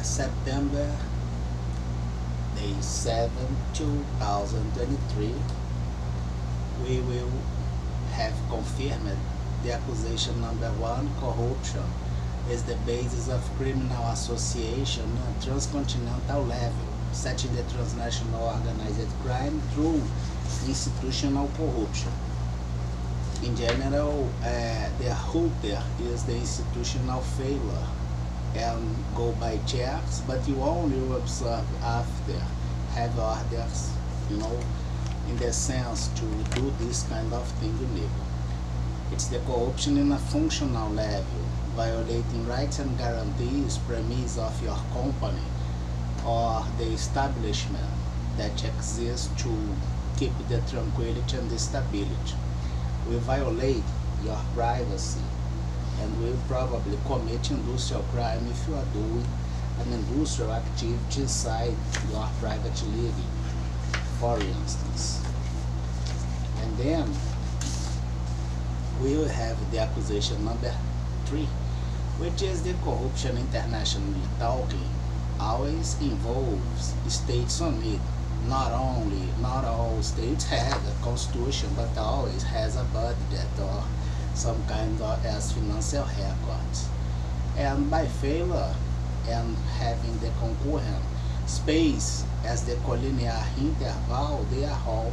September day 7, 2023, we will have confirmed the accusation number 1, corruption, is the basis of criminal association at transcontinental level, such in the transnational organized crime through institutional corruption. In general, the hooter is the institutional failure and go by checks, but you only observe after have orders, in the sense to do this kind of thing illegal. It's the corruption in a functional level, violating rights and guarantees, premise of your company or the establishment that exists to keep the tranquility and the stability. We violate your privacy and will probably commit industrial crime if you are doing an industrial activity inside your private living, for instance. And then we will have the accusation number 3, which is the corruption internationally talking always involves states on it. Not all states have a constitution, but always has a budget or some kind of as financial records. And by failure and having the concurrent space as the collinear interval, they are all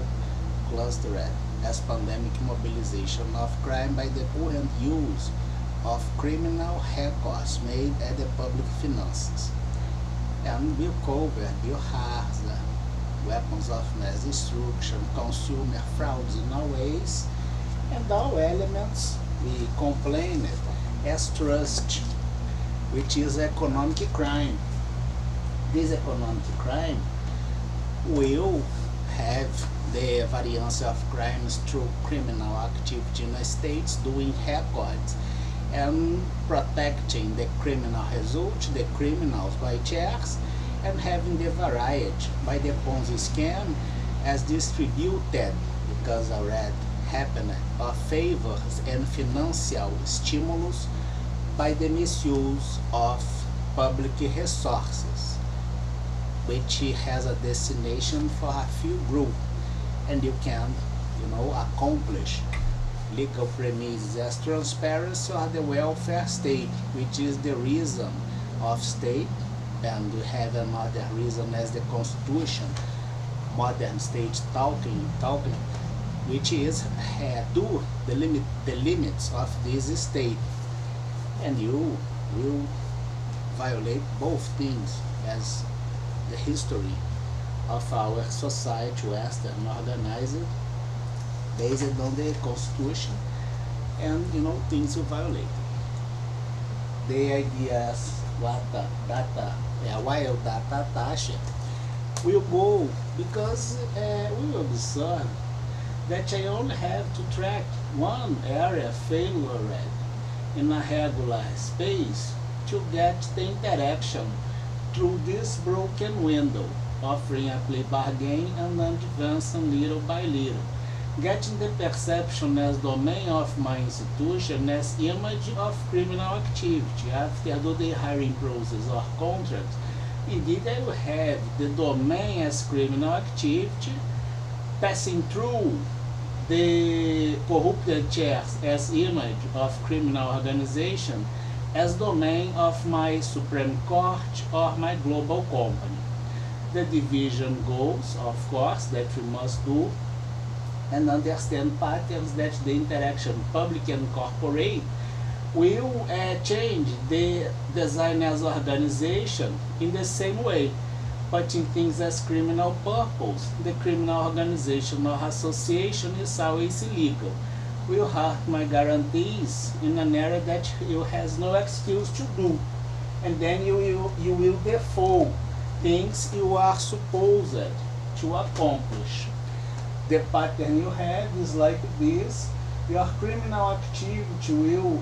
clustered as pandemic mobilization of crime by the current use of criminal records made at the public finances. And will cover biohazard, weapons of mass destruction, consumer frauds in all ways, and all elements we complain as trust, which is economic crime. This economic crime will have the variance of crimes through criminal activity in the states doing records and protecting the criminal result, the criminals by checks, and having the variety by the Ponzi scam as distributed, because already happened, of favors and financial stimulus by the misuse of public resources, which has a destination for a few groups, and you can, accomplish legal premises as transparency or the welfare state, which is the reason of state. And we have another reason as the constitution, modern state talking, which is to the limits of this state. And you will violate both things as the history of our society, Western organized, based on the constitution, and things you violate. The ideas while data taxa will go, because we observe that I only have to track one area failure in a regular space to get the interaction through this broken window, offering a play bargain and advancing little by little, getting the perception as domain of my institution as image of criminal activity after the hiring process or contract. Indeed, I will have the domain as criminal activity, passing through the corrupted chairs as image of criminal organization as domain of my Supreme Court or my global company. The division goals, of course, that we must do, and understand patterns that the interaction public and corporate will change the design as organization in the same way, putting things as criminal purpose. The criminal organization or association is always illegal. Will hurt my guarantees in an area that you has no excuse to do, and then you will default things you are supposed to accomplish. The pattern you have is like this. Your criminal activity will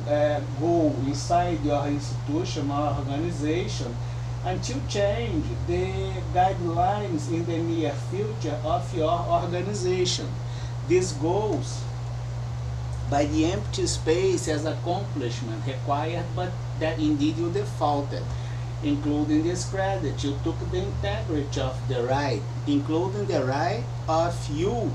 go inside your institution or organization until change the guidelines in the near future of your organization. This goes by the empty space as accomplishment required, but that indeed you defaulted. Including this credit, you took the integrity of the right, including the right of you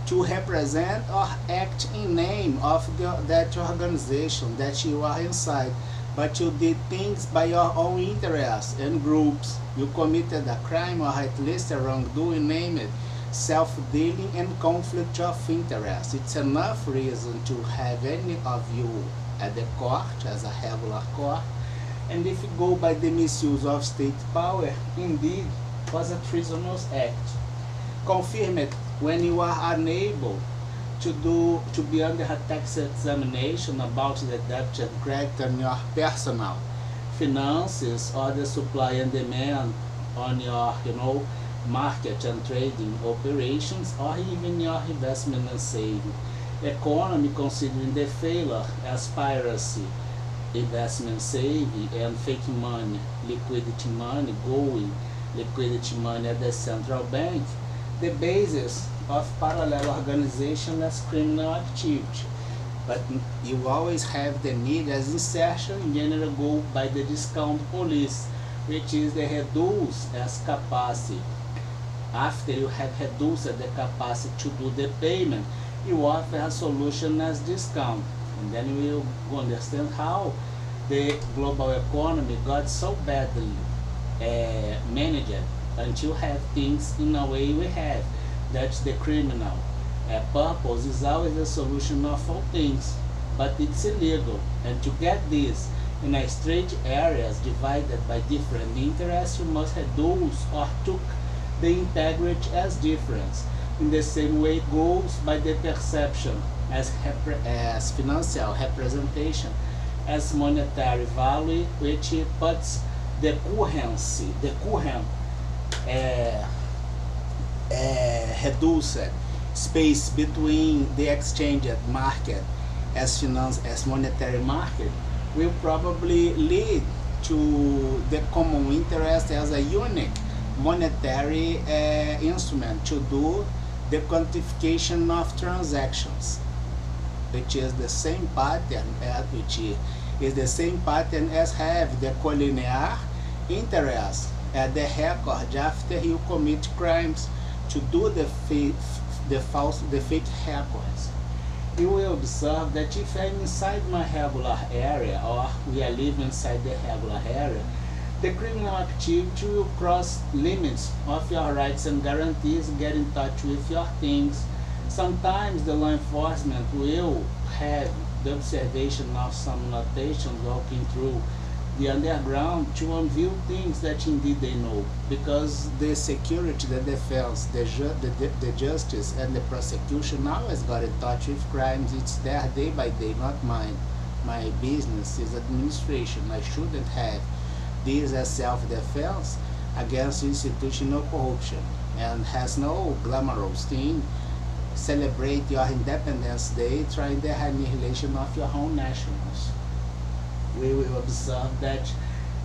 to represent or act in name of that organization that you are inside. But you did things by your own interests and groups. You committed a crime or at least a wrongdoing named self-dealing and conflict of interest. It's enough reason to have any of you at the court as a regular court. And if you go by the misuse of state power, indeed was a treasonous act. Confirm it when you are unable to be under a tax examination about the debt and credit on your personal finances or the supply and demand on your market and trading operations or even your investment and saving economy, considering the failure as piracy, investment saving and fake money, liquidity money at the central bank, the basis of parallel organization as criminal activity. But you always have the need as insertion, in general go by the discount police, which is the reduce as capacity. After you have reduced the capacity to do the payment, you offer a solution as discount. And then you will understand how the global economy got so badly managed until you have things in a way we have. That's the criminal purpose is always the solution of all things, but it's illegal. And to get this in a straight areas divided by different interests, you must reduce or took the integrity as difference. In the same way it goes by the perception as financial representation as monetary value, which puts the current reduced space between the exchange market as monetary market will probably lead to the common interest as a unique monetary instrument to do the quantification of transactions, which is the same pattern as have the collinear interest at the record after you commit crimes to do the fake records. You will observe that if I'm inside my regular area or we are living inside the regular area, the criminal activity will cross limits of your rights and guarantees, get in touch with your things. Sometimes the law enforcement will have the observation of some notations walking through the underground to unveil things that indeed they know, because the security, the defense, the justice and the prosecution always got in touch with crimes. It's their day by day, not mine. My business is administration. I shouldn't have this as self-defense against institutional corruption, and has no glamorous thing. Celebrate your Independence Day trying the annihilation of your own nationals. We will observe that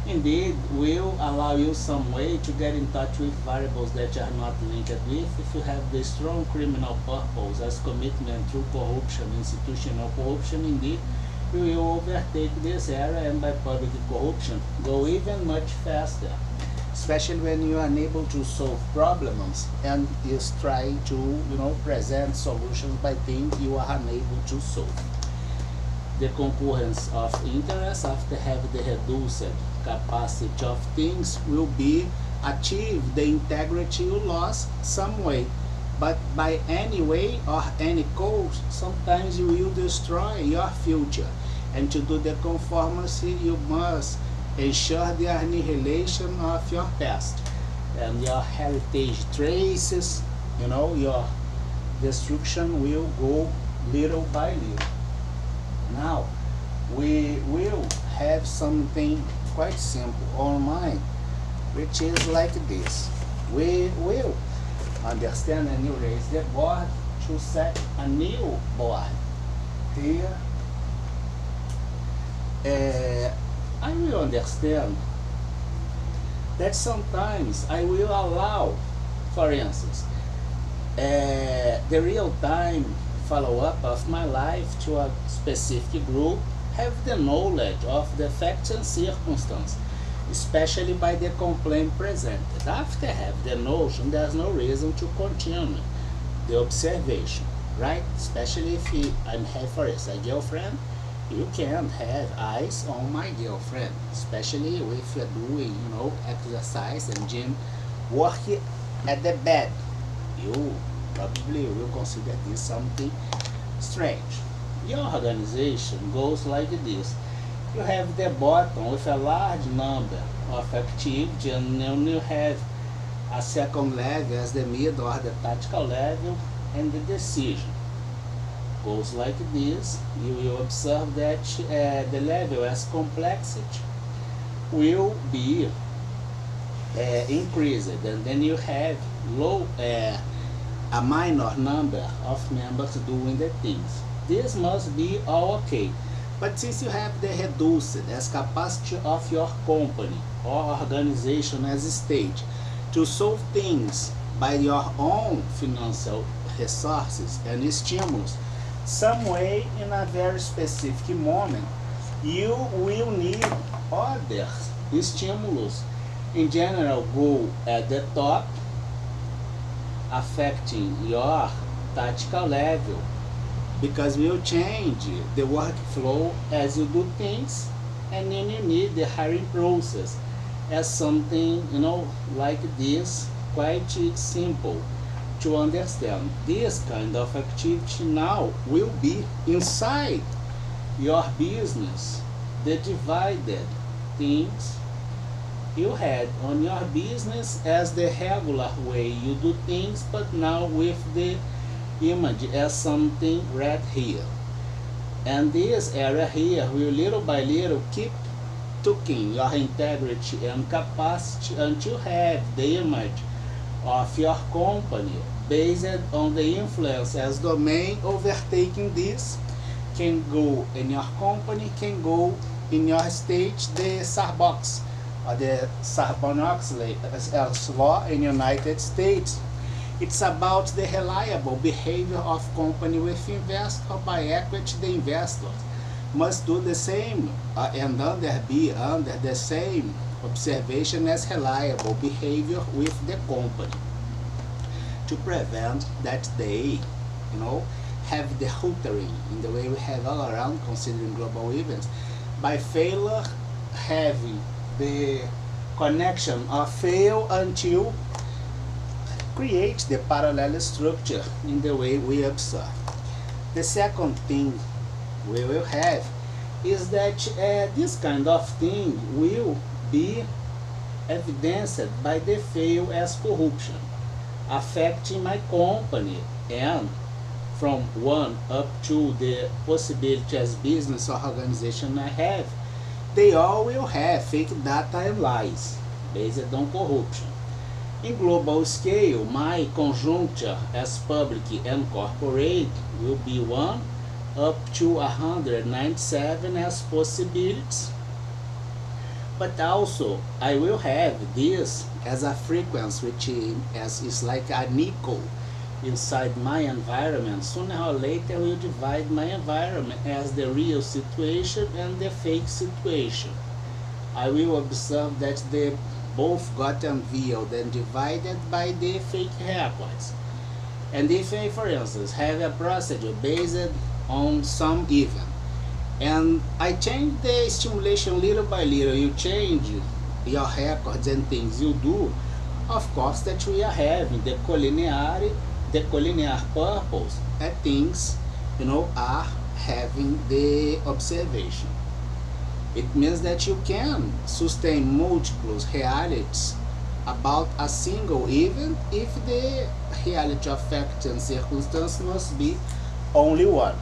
indeed will allow you some way to get in touch with variables that are not linked with. If you have the strong criminal purpose as commitment through corruption, institutional corruption, indeed you will overtake this area and by public corruption go even much faster, especially when you are unable to solve problems and is trying to present solutions by things you are unable to solve. The concurrence of interest after having the reduced capacity of things will be achieve the integrity you lost some way, but by any way or any cost, sometimes you will destroy your future. And to do the conformity, you must ensure the annihilation of your past and your heritage traces. Your destruction will go little by little. Now, we will have something quite simple on mind, which is like this. We will understand and you raise the board to set a new board. Here, I will understand that sometimes I will allow, for instance, the real-time follow-up of my life to a specific group, have the knowledge of the facts and circumstances, especially by the complaint presented. After have the notion, there's no reason to continue the observation, right? Especially if I have, for instance, a girlfriend, you can't have eyes on my girlfriend, especially if you're doing, exercise and gym work at the bed. You probably will consider this something strange. Your organization goes like this. You have the bottom with a large number of activity, and then you have a second level as the middle or the tactical level, and the decision goes like this. You will observe that the level as complexity will be increased, and then you have a minor number of members doing the things. This must be all okay. But since you have the reduced as capacity of your company or organization as a stage to solve things by your own financial resources and stimulus, some way in a very specific moment, you will need other stimulus. In general, go at the top, affecting your tactical level, because we'll change the workflow as you do things, and then you need the hiring process as something, like this, quite simple to understand. This kind of activity now will be inside your business, the divided things you had on your business as the regular way you do things, but now with the image as something right here. And this area here will little by little keep taking your integrity and capacity until you have the image of your company based on the influence as domain overtaking this. Can go in your company, can go in your state, the Sarbox or the Sarbanes-Oxley law in United States. It's about the reliable behavior of company with investor. By equity, the investors must do the same and be under the same observation as reliable behavior with the company, to prevent that they, have the filtering in the way we have all around considering global events, by failure having the connection or fail until create the parallel structure in the way we observe. The second thing we will have is that this kind of thing will be evidenced by the fail as corruption, affecting my company, and from 1 up to the possibility as business or organization I have, they all will have fake data and lies based on corruption. In global scale, my conjuncture as public and corporate will be 1 up to 197 as possibilities. But also, I will have this as a frequency, which is like a nickel inside my environment. Sooner or later, I will divide my environment as the real situation and the fake situation. I will observe that they both got unveiled and divided by the fake records. And if I, for instance, have a procedure based on some event, and I change the stimulation little by little, you change your records and things you do, of course that we are having the collinear purpose, and things, are having the observation. It means that you can sustain multiple realities about a single event if the reality of fact and circumstance must be only one.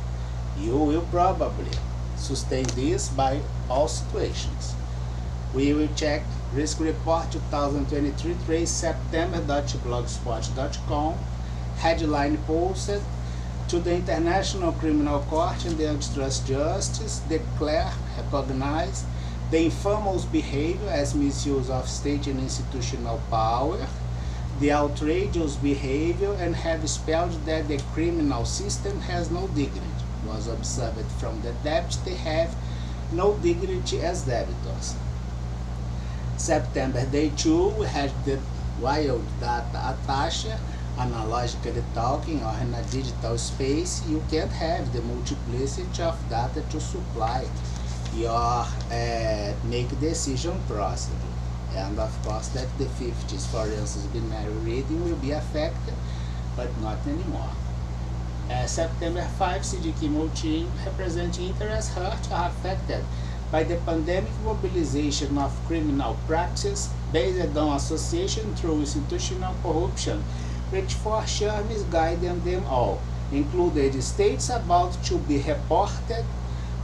You will probably sustain this by all situations. We will check Risk Report 2023, 3 September.blogspot.com, headline posted: to the International Criminal Court and the Antitrust Justice declare, recognize the infamous behavior as misuse of state and institutional power, the outrageous behavior, and have spelled that the criminal system has no dignity. Was observed from the debt they have no dignity as debtors. September Day 2, we had the wild data attached, analogically talking, or in a digital space. You can't have the multiplicity of data to supply your make decision procedure. And of course that the 50s, for instance, binary reading will be affected, but not anymore. September 5, CGQMOUTINHO, representing interests hurt or affected by the pandemic mobilization of criminal practice based on association through institutional corruption, which for sure misguided them all, included states about to be reported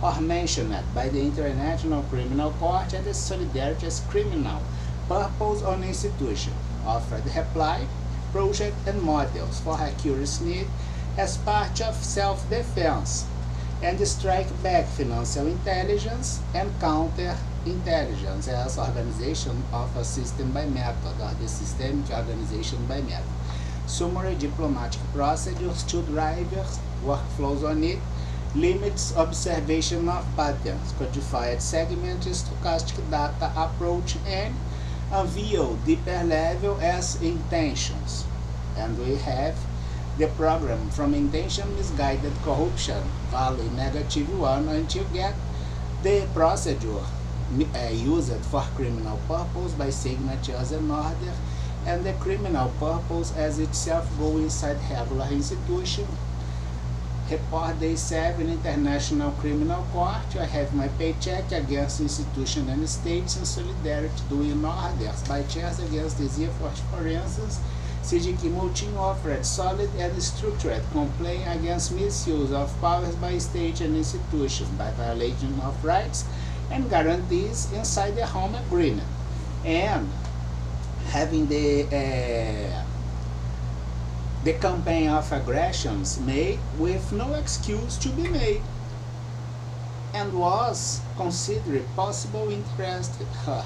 or mentioned by the International Criminal Court and the Solidarity as criminal purpose on institution, offered reply, project and models for accuracy need as part of self-defense, and strike back financial intelligence and counter-intelligence as organization of a system by method, or the systemic organization by method. Summary diplomatic procedures, two drivers, workflows on it, limits observation of patterns, codified segment, stochastic data approach, and unveil deeper level as intentions. And we have the program from intention misguided corruption, value -1 until get the procedure used for criminal purpose by signatures and order, and the criminal purpose as itself go inside regular institution. Report Day 7, International Criminal Court. I have my paycheck against institution and states in solidarity doing orders by chairs against disease for instance. CGQMOUTINHO offered solid and structured complaint against misuse of powers by state and institutions by violation of rights and guarantees inside the home agreement, and having the campaign of aggressions made with no excuse to be made, and was considered possible interest her.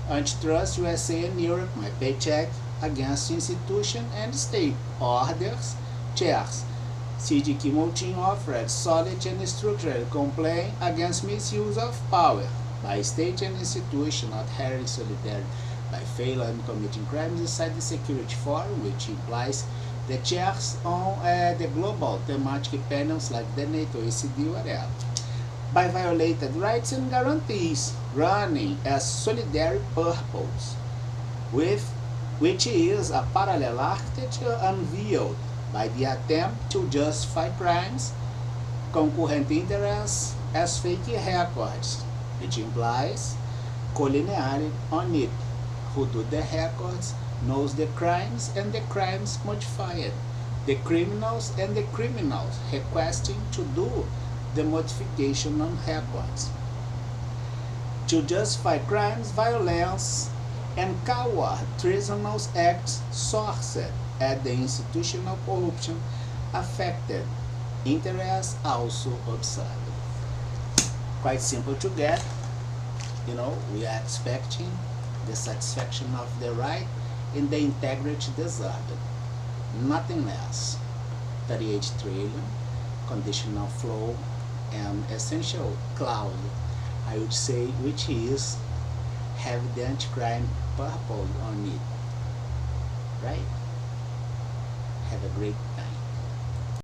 Antitrust USA and Europe, my paycheck against institution and state, orders, chairs. CGQMOUTINHO offered solid and structured complaint against misuse of power by state and institution not adhering solidarity by failing and committing crimes inside the Security Forum, which implies the chairs on the global thematic panels like the NATO, ACD, whatever, by violated rights and guarantees, running as solidary purpose, which is a parallel architecture unveiled by the attempt to justify crimes, concurrent interests as fake records, which implies collinearity on it. Who do the records knows the crimes and the crimes modified, the criminals and the criminals requesting to do the modification on records. To justify crimes, violence, and coward treasonous acts sourced at the institutional corruption affected interests also observed. Quite simple to get. We are expecting the satisfaction of the right in the integrity deserved. Nothing less. 38 trillion, conditional flow, and essential clause, I would say, which is have the anti-crime purpose on it. Right? Have a great